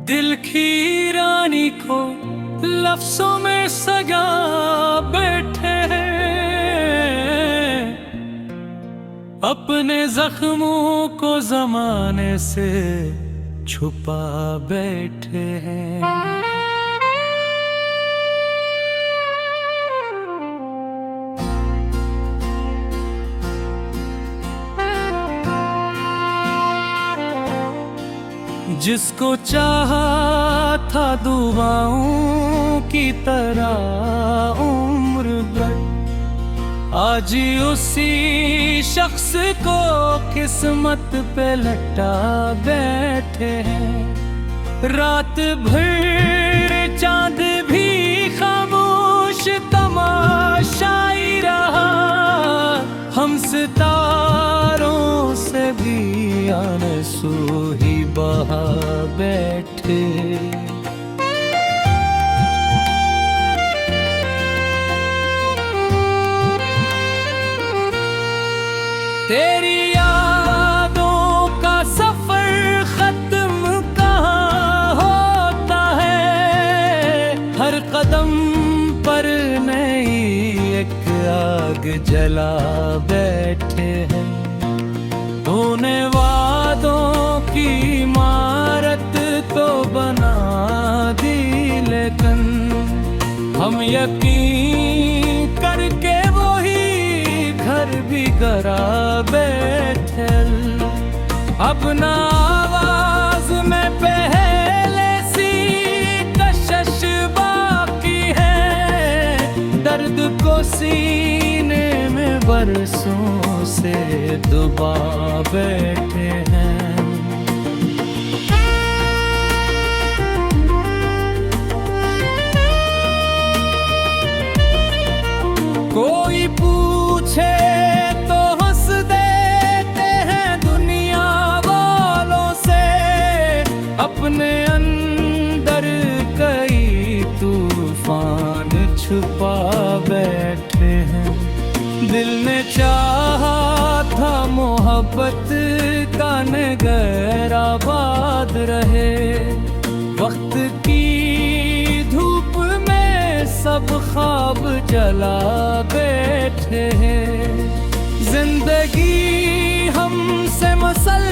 दिल की रानी को लफ्जों में सजा बैठे हैं, अपने जख्मों को जमाने से छुपा बैठे हैं। जिसको चाहा था दुआओं की तरह उम्र भर, आज उसी शख्स को किस्मत पे लटा बैठे हैं। रात भर चांद भी खामोश तमाशाई रहा, हम सितारों से भी आंसू ही बहा बैठे। तेरी यादों का सफर खत्म कहाँ होता है, हर कदम पर नई एक आग जला बैठे हैं। होने वादों की इमारत तो बना दी, लेकिन हम यकीन करके वही घर भी करा बैठे। अब ना आवाज में पहले सी कशिश बाकी है, दर्द को सीने में बरसों से दबा बैठे हैं। कोई पूछे तो हंस देते हैं दुनिया वालों से, अपने अंदर कई तूफान छुपा बैठे हैं। दिल ने चाहा था मोहब्बत का नगर आबाद रहे, वक्त की धूप में सब ख्वाब जला बैठे हैं। जिंदगी हमसे मसल